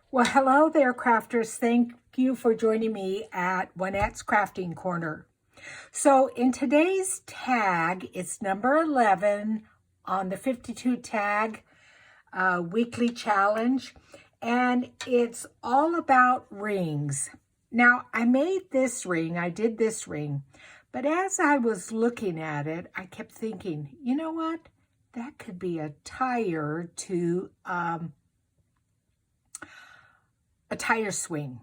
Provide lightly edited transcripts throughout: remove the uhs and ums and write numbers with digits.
Well, hello there, crafters. Thank you for joining me at Juanette's Crafting Corner. So in today's tag, it's number 11 on the 52 tag weekly challenge, and it's all about rings. Now, I made this ring, I did this ring, but as I was looking at it, I kept thinking, you know what? That could be a tire to a tire swing.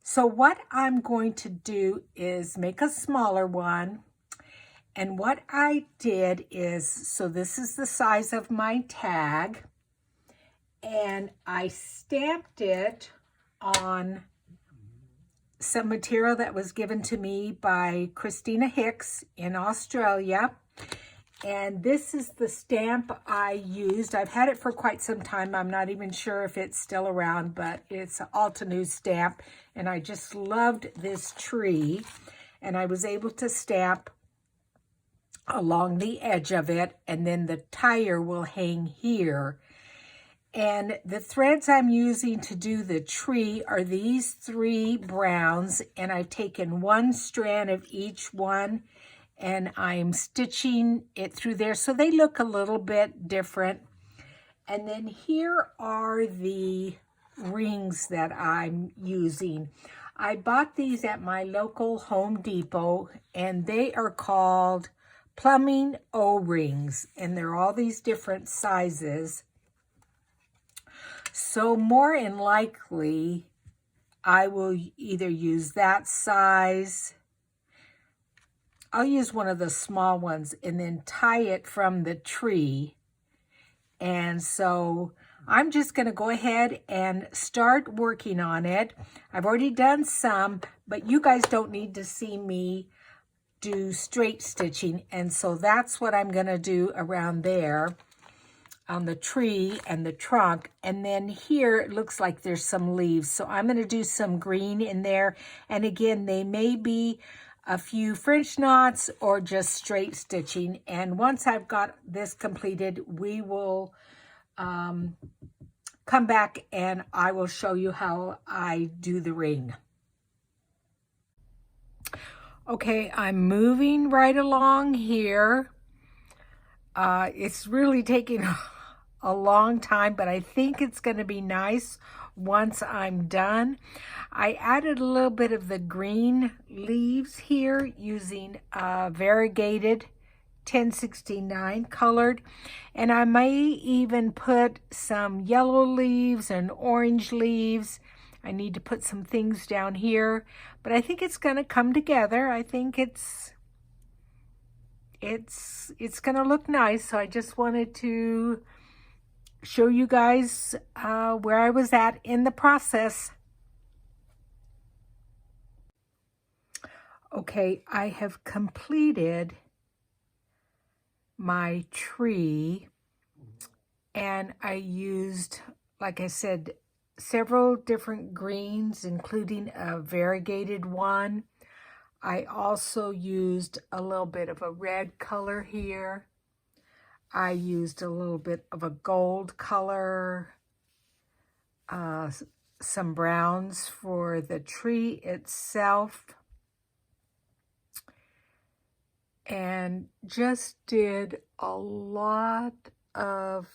So what I'm going to do is make a smaller one. And what I did is, so this is the size of my tag, and I stamped it on some material that was given to me by Christina Hicks in Australia. And this is the stamp I used. I've had it for quite some time. I'm not even sure if it's still around, but it's an Altenew stamp. And I just loved this tree. And I was able to stamp along the edge of it. And then the tire will hang here. And the threads I'm using to do the tree are these 3 browns. And I've taken 1 strand of each one, and I'm stitching it through there so they look a little bit different. And then here are the rings that I'm using. I bought these at my local Home Depot, and they are called plumbing O-rings, and they're all these different sizes. So more than likely, I will either use that size. I'll use one of the small ones and then tie it from the tree. And so I'm just going to go ahead and start working on it. I've already done some, but you guys don't need to see me do straight stitching. And so that's what I'm going to do around there on the tree and the trunk. And then here it looks like there's some leaves. So I'm going to do some green in there. And again, they may be a few French knots or just straight stitching. And once I've got this completed, we will come back and I will show you how I do the ring. Okay, I'm moving right along here. It's really taking a long time, but I think it's going to be nice once I'm done. I added a little bit of the green leaves here using variegated 1069 colored, and I may even put some yellow leaves and orange leaves. I need to put some things down here, but I think it's going to come together. I think it's going to look nice. So I just wanted to show you guys where I was at in the process. Okay, I have completed my tree, and I used, like I said, several different greens, including a variegated one. I also used a little bit of a red color here. I used a little bit of a gold color, some browns for the tree itself, and just did a lot of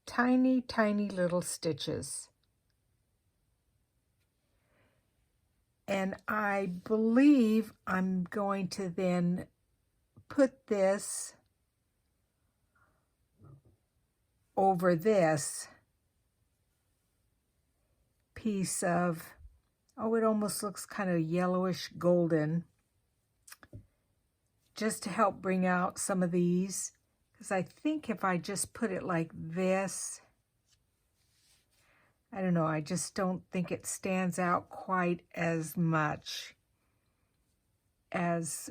tiny, tiny little stitches. And I believe I'm going to then put this over this piece of, oh, it almost looks kind of yellowish golden, just to help bring out some of these, because I think if I just put it like this, I don't know, I just don't think it stands out quite as much as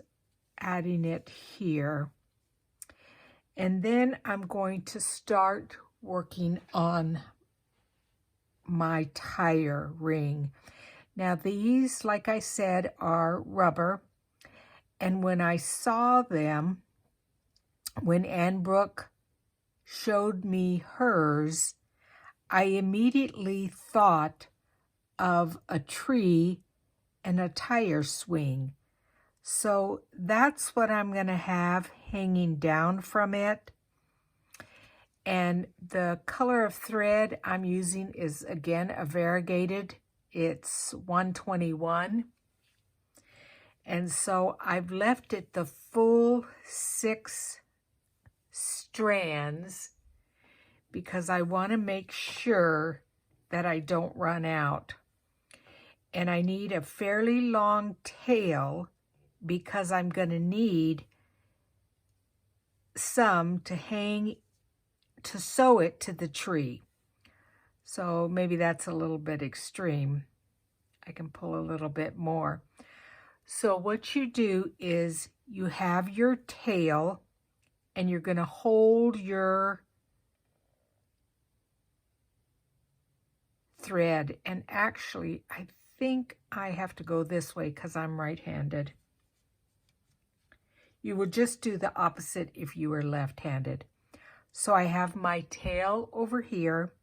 adding it here. And then I'm going to start working on my tire ring. Now these, like I said, are rubber. And when I saw them, when Anne Brooke showed me hers, I immediately thought of a tree and a tire swing. So that's what I'm going to have hanging down from it. And the color of thread I'm using is, again, a variegated. It's 121. And so I've left it the full 6 strands because I want to make sure that I don't run out. And I need a fairly long tail because I'm going to need some to sew it to the tree. So maybe that's a little bit extreme. I can pull a little bit more. So what you do is you have your tail and you're going to hold your thread. And actually, I think I have to go this way because I'm right-handed. You would just do the opposite if you were left-handed. So I have my tail over here,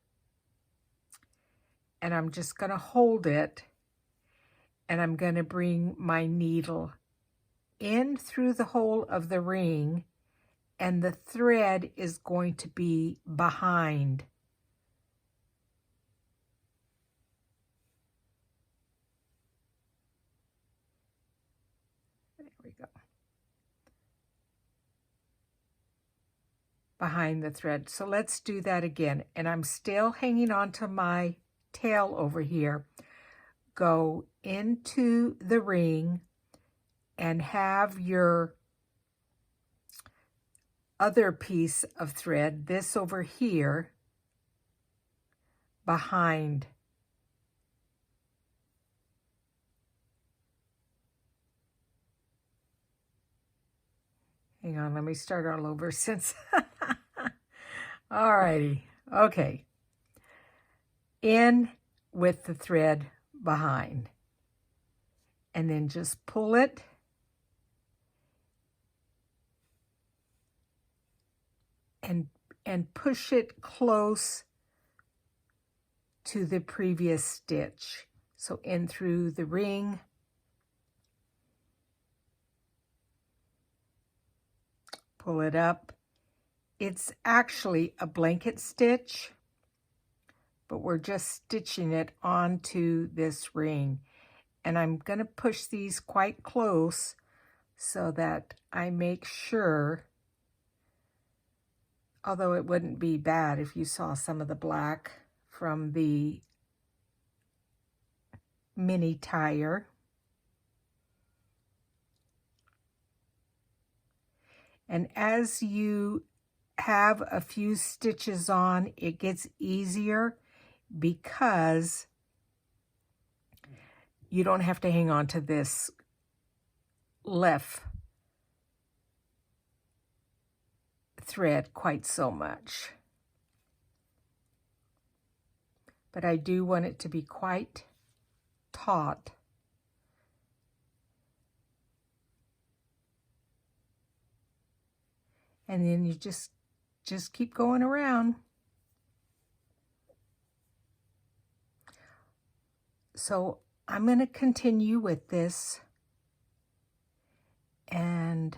and I'm just going to hold it, and I'm going to bring my needle in through the hole of the ring, and the thread is going to be behind. There we go. Behind the thread. So let's do that again. And I'm still hanging on to my tail over here. Go into the ring and have your other piece of thread, this over here, behind. Hang on, let me start all over since... Alrighty, okay. In with the thread behind. And then just pull it. And push it close to the previous stitch. So in through the ring. Pull it up. It's actually a blanket stitch, but we're just stitching it onto this ring. And I'm going to push these quite close so that I make sure, although it wouldn't be bad if you saw some of the black from the mini tire. And as you have a few stitches on, it gets easier because you don't have to hang on to this left thread quite so much. But I do want it to be quite taut. And then you just keep going around. So I'm going to continue with this, and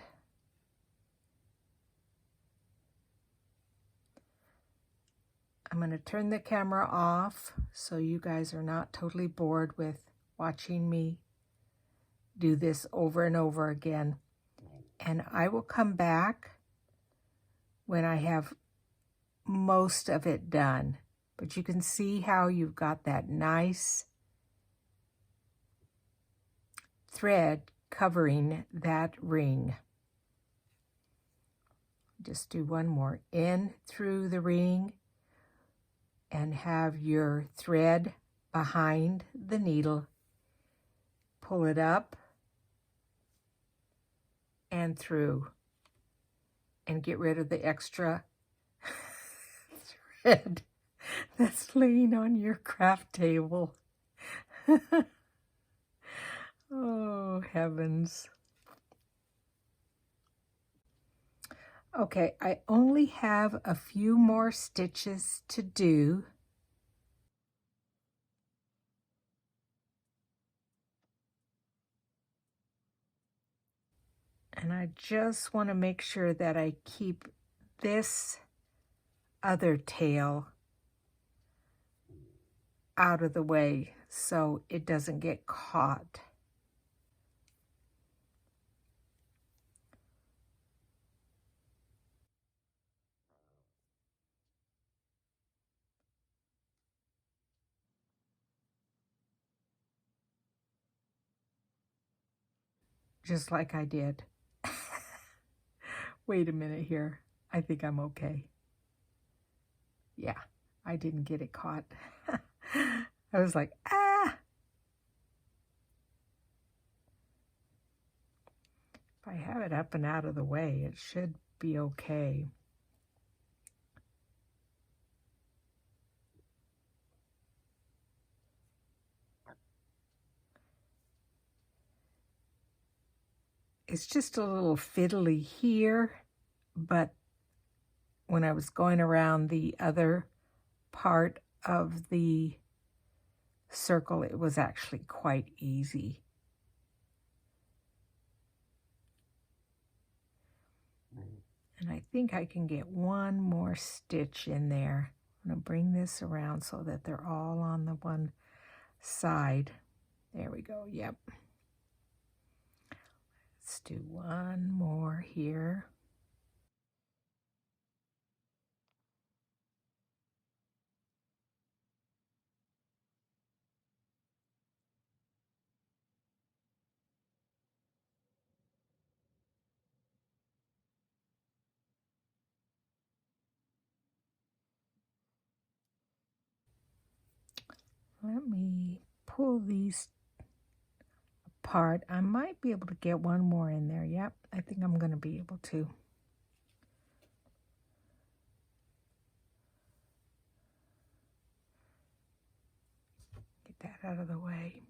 I'm going to turn the camera off so you guys are not totally bored with watching me do this over and over again. And I will come back when I have most of it done. But you can see how you've got that nice thread covering that ring. Just do one more in through the ring and have your thread behind the needle. Pull it up and through, and get rid of the extra thread that's laying on your craft table. Oh, heavens. Okay, I only have a few more stitches to do. And I just want to make sure that I keep this other tail out of the way so it doesn't get caught. Just like I did. Wait a minute here. I think I'm okay. Yeah, I didn't get it caught. I was like, ah! If I have it up and out of the way, it should be okay. It's just a little fiddly here, but when I was going around the other part of the circle, it was actually quite easy. And I think I can get one more stitch in there. I'm going to bring this around so that they're all on the one side. There we go, yep. Let's do one more here. Let me pull these apart. I might be able to get one more in there. Yep, I think I'm going to be able to. Get that out of the way.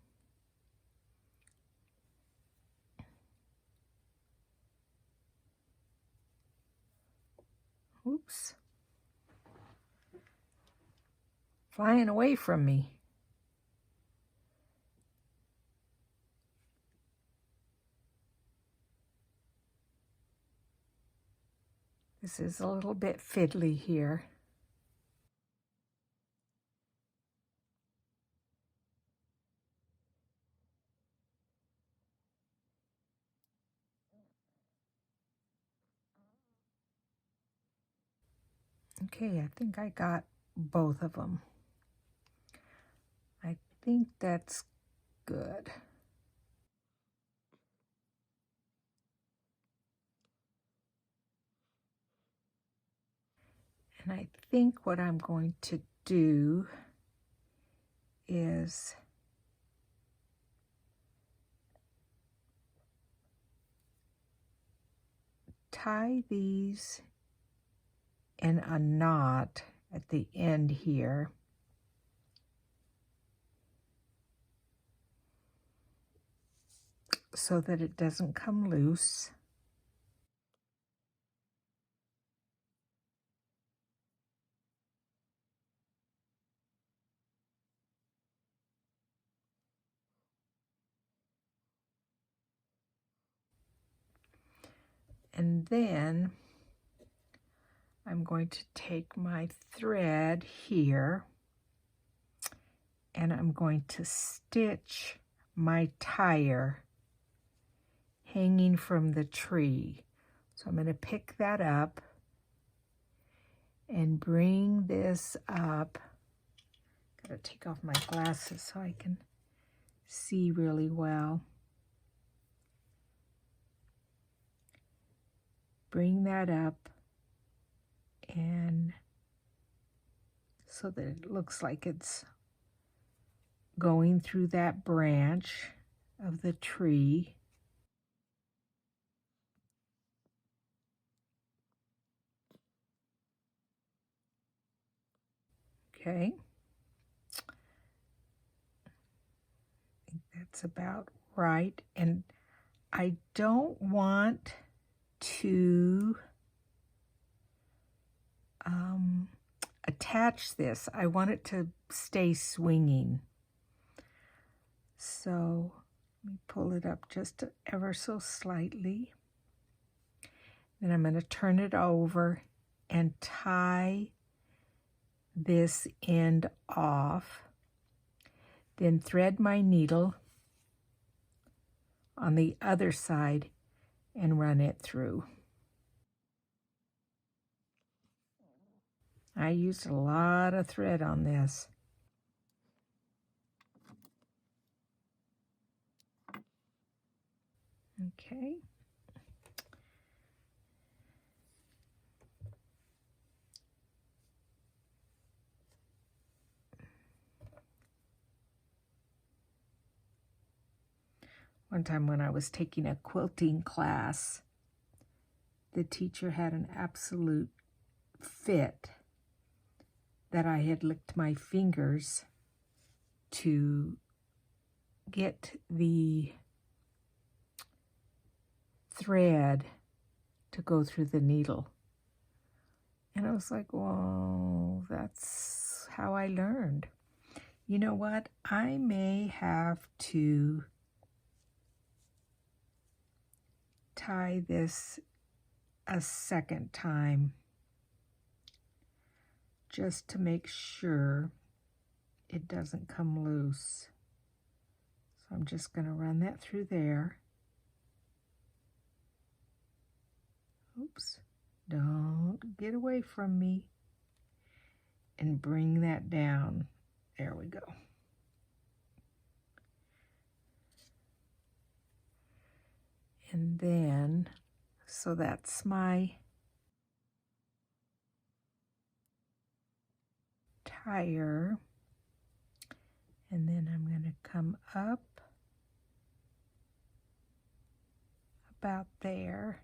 Oops. Flying away from me. This is a little bit fiddly here. Okay, I think I got both of them. I think that's good. And I think what I'm going to do is tie these in a knot at the end here. So that it doesn't come loose. And then I'm going to take my thread here and I'm going to stitch my tire hanging from the tree. So I'm going to pick that up and bring this up. Gotta take off my glasses so I can see really well. Bring that up and so that it looks like it's going through that branch of the tree. Okay. I think that's about right. And I don't want to attach this. I want it to stay swinging. So let me pull it up just ever so slightly. Then I'm going to turn it over and tie this end off. Then thread my needle on the other side and run it through. I used a lot of thread on this. Okay. One time when I was taking a quilting class, the teacher had an absolute fit that I had licked my fingers to get the thread to go through the needle. And I was like, well, that's how I learned. You know what? I may have to tie this a second time just to make sure it doesn't come loose. So I'm just going to run that through there. Oops, don't get away from me. And bring that down. There we go. And then, so that's my tire. And then I'm going to come up about there.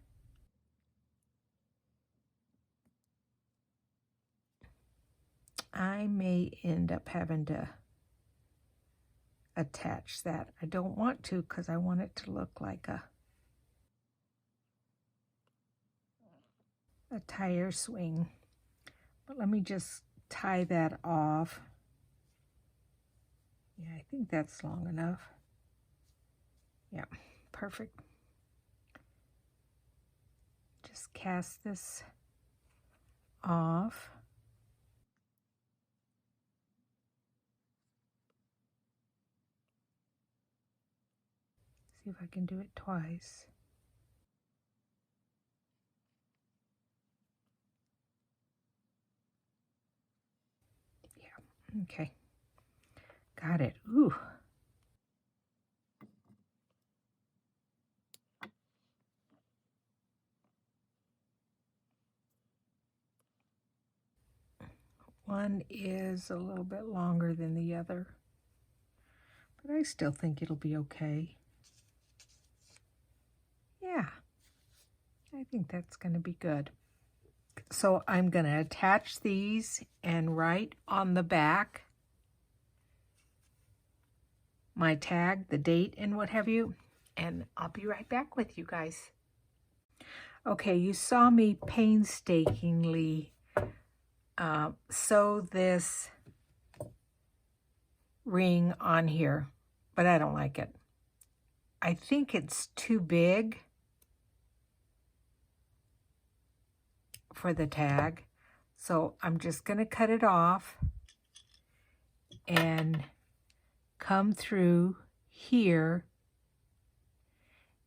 I may end up having to attach that. I don't want to because I want it to look like a tire swing. But let me just tie that off. Yeah, I think that's long enough. Yeah, perfect. Just cast this off. See if I can do it twice. Yeah, okay. Got it. Ooh. One is a little bit longer than the other, but I still think it'll be okay. Yeah, I think that's going to be good. So I'm going to attach these and write on the back my tag, the date and what have you, and I'll be right back with you guys. Okay, you saw me painstakingly sew this ring on here, but I don't like it. I think it's too big for the tag, so I'm just going to cut it off and come through here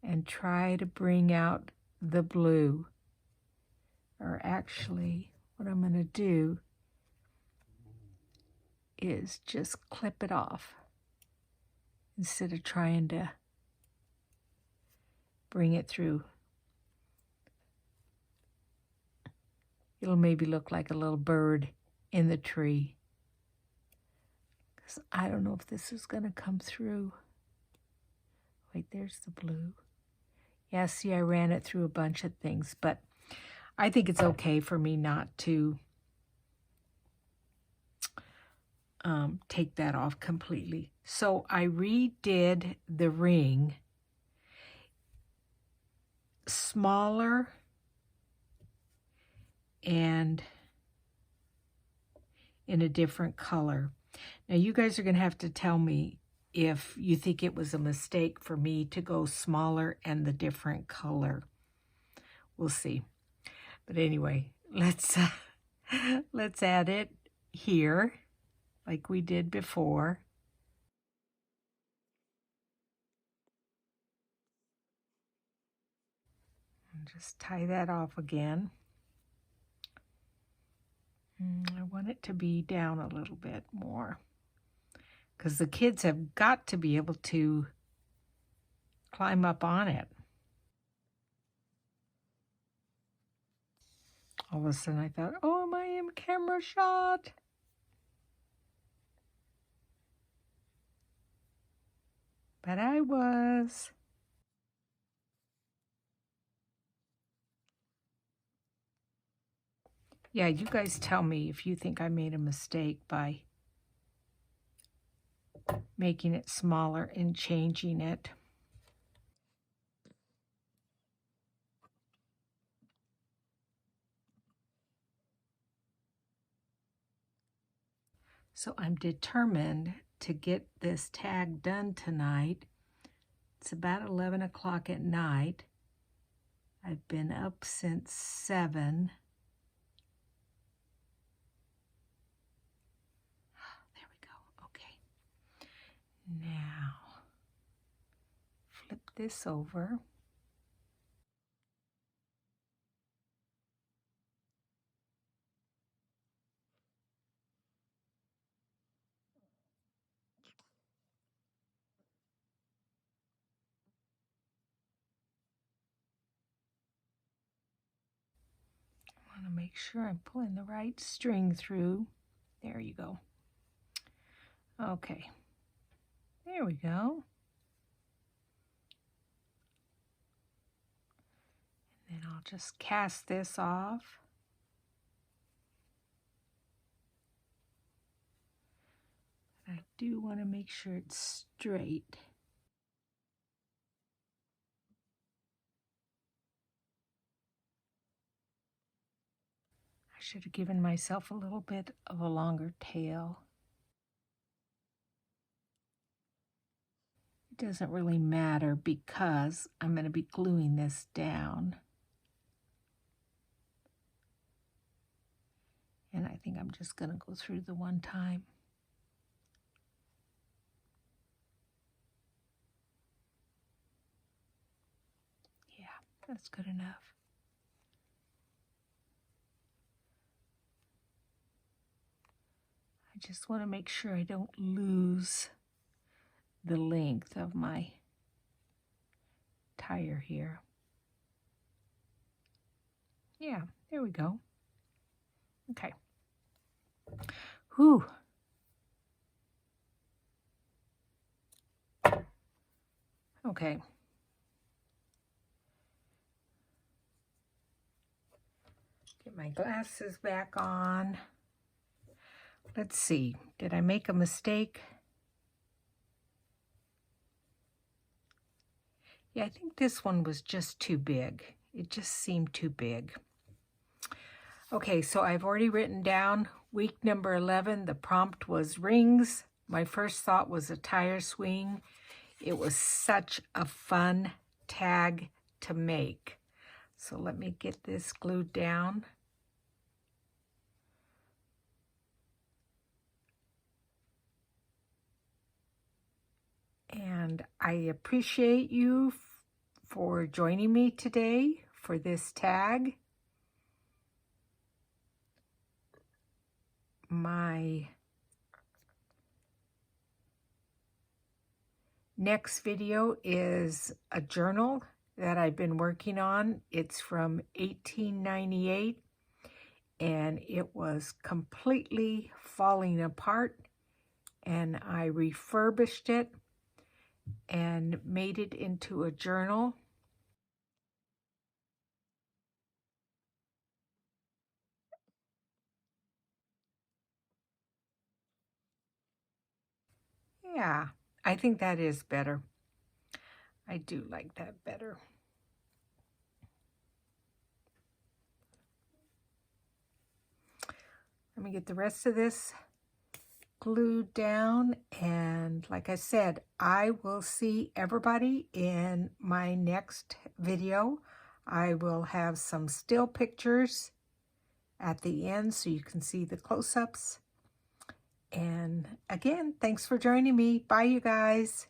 and try to bring out the blue. Or actually, what I'm going to do is just clip it off instead of trying to bring it through. It'll maybe look like a little bird in the tree. Because I don't know if this is going to come through. Wait, there's the blue. Yeah, see, I ran it through a bunch of things, but I think it's okay for me not to take that off completely. So I redid the ring smaller and in a different color. Now you guys are going to have to tell me if you think it was a mistake for me to go smaller and the different color. We'll see. But anyway, let's add it here like we did before. And just tie that off again. I want it to be down a little bit more because the kids have got to be able to climb up on it. All of a sudden I thought, oh, am I in camera shot? But I was. Yeah, you guys tell me if you think I made a mistake by making it smaller and changing it. So I'm determined to get this tag done tonight. It's about 11 o'clock at night. I've been up since 7. There we go. Okay. Now, flip this over. I want to make sure I'm pulling the right string through. There you go. Okay. There we go. And then I'll just cast this off. I do want to make sure it's straight. I should have given myself a little bit of a longer tail. It doesn't really matter because I'm going to be gluing this down. And I think I'm just going to go through the one time. Yeah, that's good enough. I just want to make sure I don't lose the length of my tire here. Yeah, there we go. Okay. Whew. Okay. Get my glasses back on. Let's see. Did I make a mistake? Yeah, I think this one was just too big. It just seemed too big. Okay, so I've already written down week number 11. The prompt was rings. My first thought was a tire swing. It was such a fun tag to make. So let me get this glued down. And I appreciate you for joining me today for this tag. My next video is a journal that I've been working on. It's from 1898 and it was completely falling apart, and I refurbished it and made it into a journal. Yeah, I think that is better. I do like that better. Let me get the rest of this glued down, and like I said, I will see everybody in my next video. I will have some still pictures at the end so you can see the close-ups. And again, thanks for joining me. Bye, you guys.